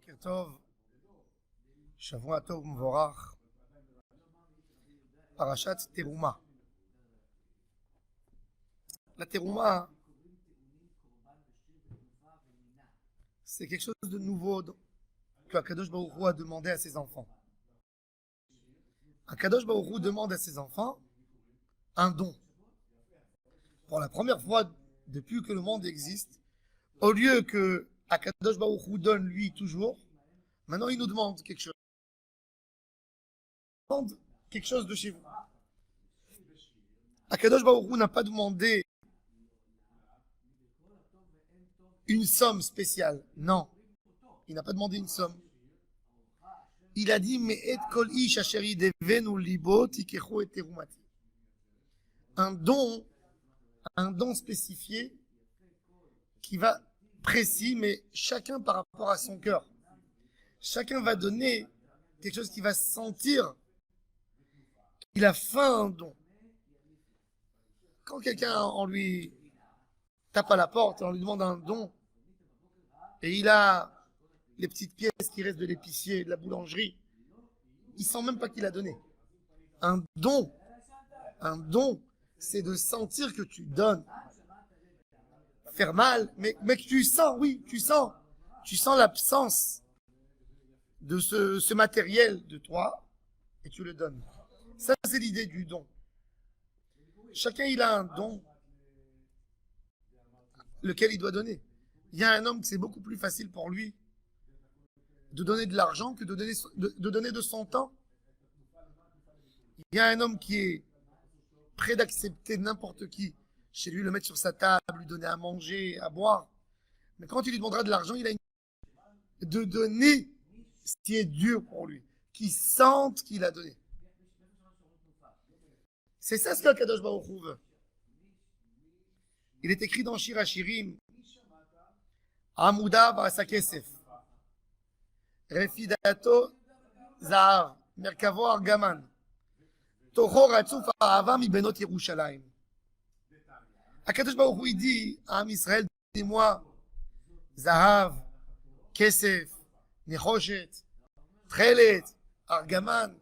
Boker Tov, Shavua Tov Mvorach, Parashat Teruma. La Teruma, c'est quelque chose de nouveau que Akadosh Baruch Hu a demandé à ses enfants. Akadosh Baruch Hu demande à ses enfants un don. Pour la première fois depuis que le monde existe, au lieu que Akadosh Baruch Hu donne lui toujours, maintenant il nous demande quelque chose. Il demande quelque chose de chez vous. Akadosh Baruch Hu n'a pas demandé une somme spéciale. Non, il n'a pas demandé une somme. Il a dit mais et kol ish asher yidevenu libo tikechu et terumati. Un don spécifié qui va précis, mais chacun par rapport à son cœur. Chacun va donner quelque chose qui va sentir qu'il a fait un don. Quand quelqu'un, on lui tape à la porte et on lui demande un don, et il a les petites pièces qui restent de l'épicier, de la boulangerie, il sent même pas qu'il a donné. Un don, c'est de sentir que tu donnes. Faire mal, mais que tu sens, oui, tu sens l'absence de ce matériel de toi et tu le donnes. Ça, c'est l'idée du don. Chacun, il a un don lequel il doit donner. Il y a un homme que c'est beaucoup plus facile pour lui de donner de l'argent que de donner de son temps. Il y a un homme qui est prêt d'accepter n'importe qui chez lui, le mettre sur sa table, lui donner à manger, à boire. Mais quand il lui demandera de l'argent, il a de donner ce qui est dur pour lui, qu'il sente qu'il a donné. C'est ça ce qu'Akadosh Baruch Hu veut. Il est écrit dans Shir HaShirim, Amuda V'asa Kesef, Refidato Zahav, Merkavo Argaman, Toho Ratzuf Ahava mi Benot Yerushalayim. Akadosh Baruch Hu dit à Am Israël, dis-moi, Zahav, Kesef, Nechoshet, Trelet, Argaman.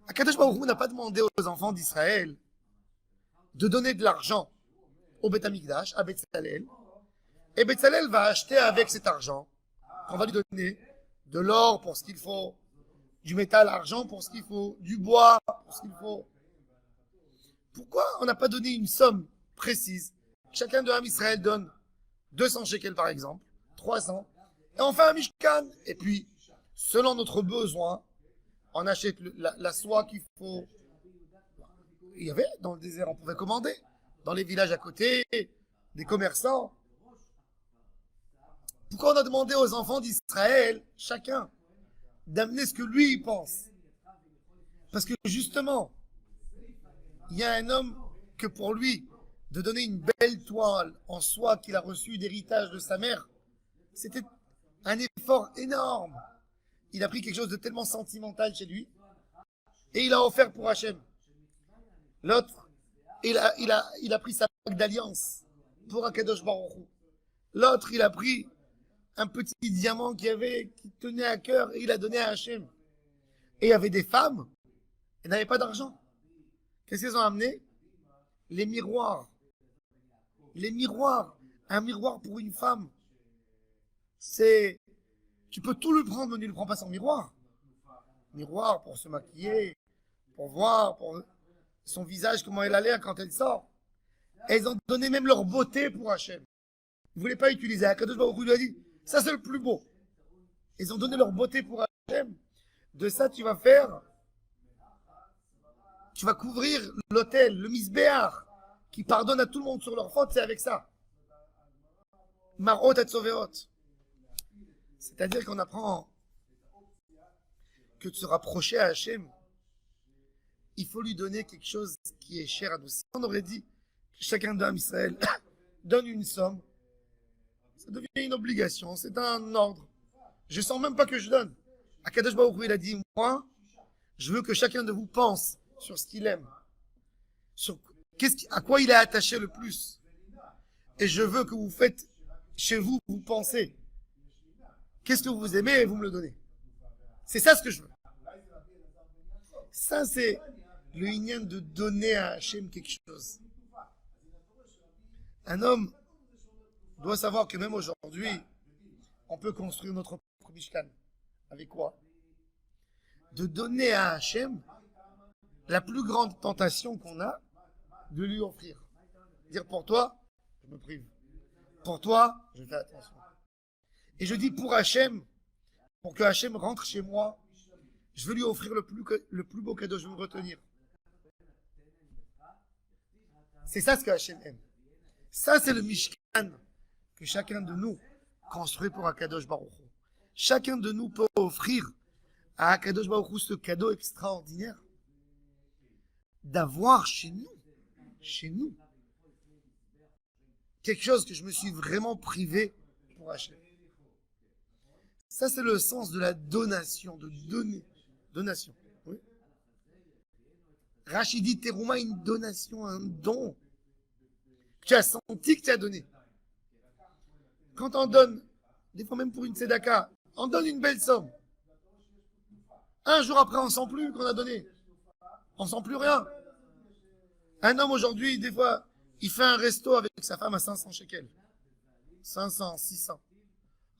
Akadosh Baruch Hu n'a pas demandé aux enfants d'Israël de donner de l'argent au Beth Amikdash, à Betzalel, et Betzalel va acheter avec cet argent, qu'on va lui donner de l'or pour ce qu'il faut, du métal argent pour ce qu'il faut, du bois pour ce qu'il faut. Pourquoi on n'a pas donné une somme précise? Chacun de Am Israël donne 200 shekels par exemple, 300, et on fait un mishkan. Et puis, selon notre besoin, on achète la soie qu'il faut. Il y avait dans le désert, on pouvait commander. Dans les villages à côté, des commerçants. Pourquoi on a demandé aux enfants d'Israël, chacun, d'amener ce que lui il pense? Parce que justement, il y a un homme que pour lui, de donner une belle toile en soie qu'il a reçue d'héritage de sa mère, c'était un effort énorme. Il a pris quelque chose de tellement sentimental chez lui et il a offert pour Hachem. L'autre, il a pris sa bague d'alliance pour Akadosh Baruch Hu. L'autre, il a pris un petit diamant qui tenait à cœur et il a donné à Hachem. Et il y avait des femmes, elles n'avaient pas d'argent. Qu'est-ce qu'elles ont amené? Les miroirs. Les miroirs. Un miroir pour une femme. Tu peux tout lui prendre, mais ne lui prends pas son miroir. Miroir pour se maquiller, pour voir pour son visage, comment elle a l'air quand elle sort. Elles ont donné même leur beauté pour Hachem. Ils ne voulaient pas utiliser. Akadosh Baruch Hu lui a dit, ça c'est le plus beau. Ils ont donné leur beauté pour Hachem. De ça, tu vas couvrir l'autel, le misbéar, qui pardonne à tout le monde sur leurs fautes, c'est avec ça. Marot et Tzoveot. C'est-à-dire qu'on apprend que de se rapprocher à Hachem, il faut lui donner quelque chose qui est cher à nous. Si on aurait dit que chacun d'Am Israël donne une somme, ça devient une obligation, c'est un ordre. Je sens même pas que je donne. Akadosh Baruch Hu, il a dit, moi, je veux que chacun de vous pense sur ce qu'il aime, sur à quoi il est attaché le plus. Et je veux que vous faites, chez vous, vous pensez. Qu'est-ce que vous aimez et vous me le donnez. C'est ça ce que je veux. Ça, c'est le inyan de donner à Hachem quelque chose. Un homme doit savoir que même aujourd'hui, on peut construire notre propre Mishkan. Avec quoi? De donner à Hachem la plus grande tentation qu'on a, de lui offrir. Dire pour toi, je me prive. Pour toi, je fais attention. Et je dis pour Hachem, pour que Hachem rentre chez moi, je veux lui offrir le plus beau cadeau, je veux me retenir. C'est ça ce que Hachem aime. Ça, c'est le Mishkan que chacun de nous construit pour Akadosh Baruch Hu. Chacun de nous peut offrir à Akadosh Baruch Hu ce cadeau extraordinaire d'avoir chez nous, quelque chose que je me suis vraiment privé pour Hachem. Ça, c'est le sens de la donation, de donner. Donation. Oui. Rachid dit Terouma, une donation, un don. Tu as senti que tu as donné. Quand on donne, des fois même pour une tzedaka, on donne une belle somme. Un jour après, on ne sent plus qu'on a donné. On ne sent plus rien. Un homme aujourd'hui, des fois, il fait un resto avec sa femme à 500 shekels. 500, 600.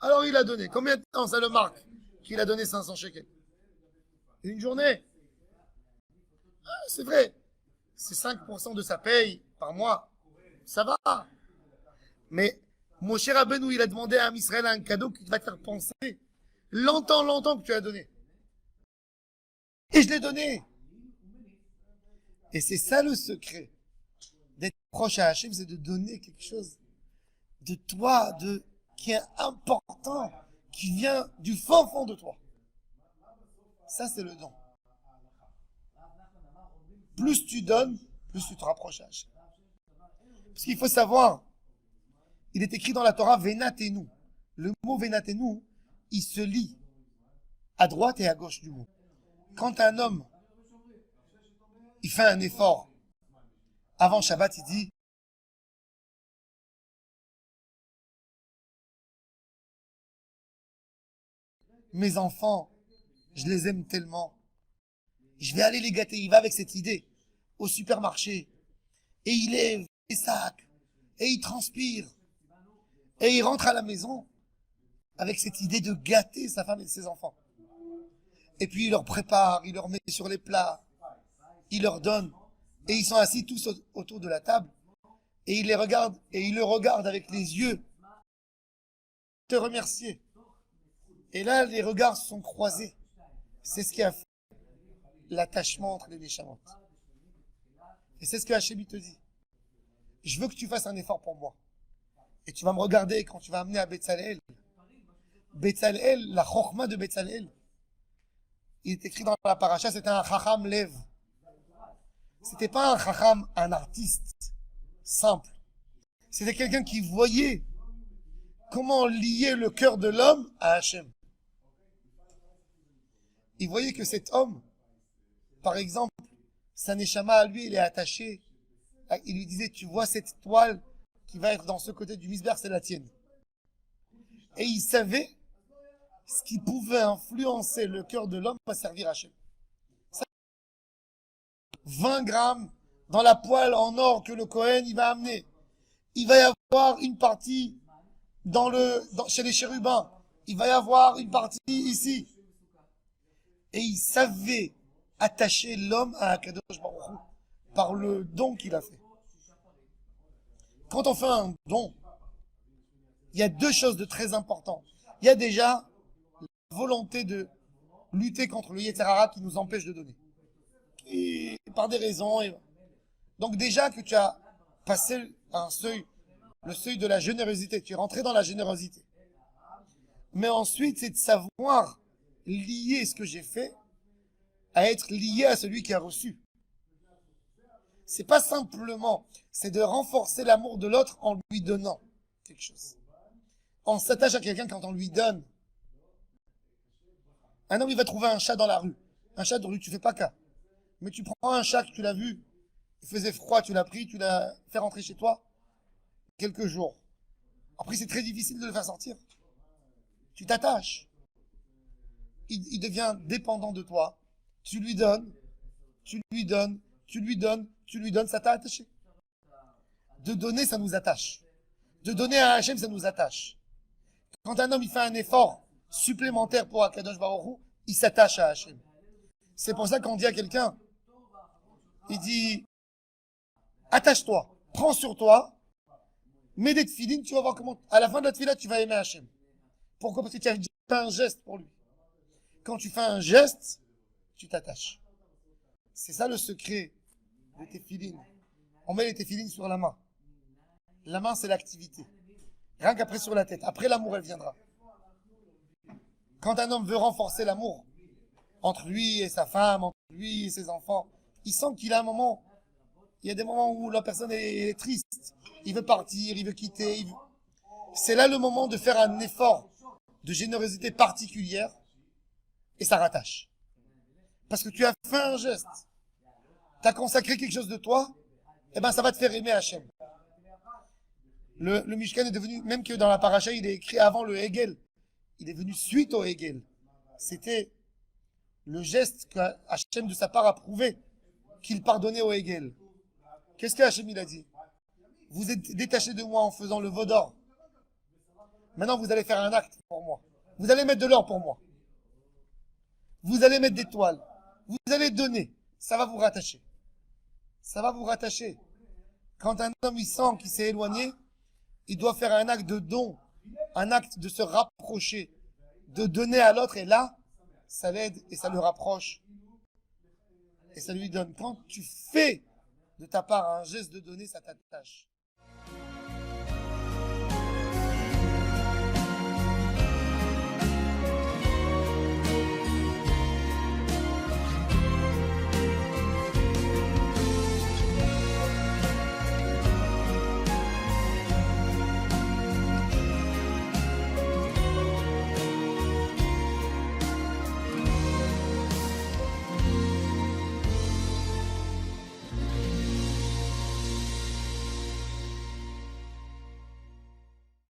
Alors il a donné. Combien de temps ça le marque qu'il a donné 500 shekels? Une journée. Ah, c'est vrai. C'est 5% de sa paye par mois. Ça va. Mais mon cher Rabbeinu, il a demandé à Israël un cadeau qui va te faire penser longtemps que tu as donné. Et je l'ai donné. Et c'est ça le secret d'être proche à Hachem, c'est de donner quelque chose de toi, qui est important, qui vient du fond de toi. Ça, c'est le don. Plus tu donnes, plus tu te rapproches à Hachem. Parce qu'il faut savoir, il est écrit dans la Torah, Venatenu. Le mot Venatenu, il se lit à droite et à gauche du mot. Quand un homme, il fait un effort, avant Shabbat, il dit, mes enfants, je les aime tellement. Je vais aller les gâter. Il va avec cette idée au supermarché. Et il lève les sacs. Et il transpire. Et il rentre à la maison avec cette idée de gâter sa femme et ses enfants. Et puis il leur prépare, il leur met sur les plats. Il leur donne. Et ils sont assis tous autour de la table. Et il les regarde. Et il le regarde avec les yeux. Te remercier. Et là, les regards sont croisés. C'est ce qui a fait l'attachement entre les Neshamot. Et c'est ce que Hachem te dit. Je veux que tu fasses un effort pour moi. Et tu vas me regarder quand tu vas amener à Betzalel. Betzalel, la chokhma de Betzalel. Il est écrit dans la paracha, c'était un chacham lev. C'était pas un chacham, un artiste simple. C'était quelqu'un qui voyait comment lier le cœur de l'homme à Hachem. Il voyait que cet homme, par exemple, sa neshama à lui, il est attaché. Il lui disait, tu vois cette toile qui va être dans ce côté du misber, c'est la tienne. Et il savait ce qui pouvait influencer le cœur de l'homme à servir Hachem. 20 grammes dans la poêle en or que le Kohen il va amener. Il va y avoir une partie chez les chérubins. Il va y avoir une partie ici. Et il savait attacher l'homme à Akadosh Baruch Hu par le don qu'il a fait. Quand on fait un don, il y a deux choses de très importantes. Il y a déjà la volonté de lutter contre le Yetzer Hara qui nous empêche de donner. Et par des raisons. Donc déjà que tu as passé un seuil, le seuil de la générosité, tu es rentré dans la générosité. Mais ensuite, c'est de savoir lier ce que j'ai fait à être lié à celui qui a reçu. C'est pas simplement, c'est de renforcer l'amour de l'autre en lui donnant quelque chose. On s'attache à quelqu'un quand on lui donne. Un homme, il va trouver un chat dans la rue. Un chat de rue, tu fais pas cas. Mais tu prends un chat que tu l'as vu, il faisait froid, tu l'as pris, tu l'as fait rentrer chez toi quelques jours. Après, c'est très difficile de le faire sortir. tu t'attaches. Il devient dépendant de toi. Tu lui donnes, tu lui donnes, tu lui donnes, tu lui donnes, ça t'a attaché. De donner, ça nous attache. De donner à Hachem, ça nous attache. Quand un homme il fait un effort supplémentaire pour Akadosh Baruch Hu, il s'attache à Hachem. C'est pour ça qu'on dit à quelqu'un, il dit, attache-toi, prends sur toi, mets des tefilines, tu vas voir comment, à la fin de la tefila, tu vas aimer Hachem. Pourquoi? Parce que tu as fait un geste pour lui. Quand tu fais un geste, tu t'attaches. C'est ça le secret des tefilines. On met les tefilines sur la main. La main, c'est l'activité. Rien qu'après sur la tête. Après, l'amour, elle viendra. Quand un homme veut renforcer l'amour entre lui et sa femme, entre lui et ses enfants, il sent qu'il a un moment, il y a des moments où la personne est triste. Il veut partir, il veut quitter. C'est là le moment de faire un effort de générosité particulière et ça rattache. Parce que tu as fait un geste. Tu as consacré quelque chose de toi, et ben ça va te faire aimer Hachem. Le Mishkan est devenu, même que dans la paracha, il est écrit avant le Hegel. Il est venu suite au Hegel. C'était le geste que Hachem de sa part a prouvé qu'il pardonnait au Hegel. Qu'est-ce que Hachem il a dit? Vous êtes détaché de moi en faisant le veau d'or. Maintenant, vous allez faire un acte pour moi. Vous allez mettre de l'or pour moi. Vous allez mettre des toiles. Vous allez donner. Ça va vous rattacher. Ça va vous rattacher. Quand un homme il sent qu'il s'est éloigné, il doit faire un acte de don, un acte de se rapprocher, de donner à l'autre. Et là, ça l'aide et ça le rapproche. Et ça lui donne. Quand tu fais de ta part un geste de donner, ça t'attache.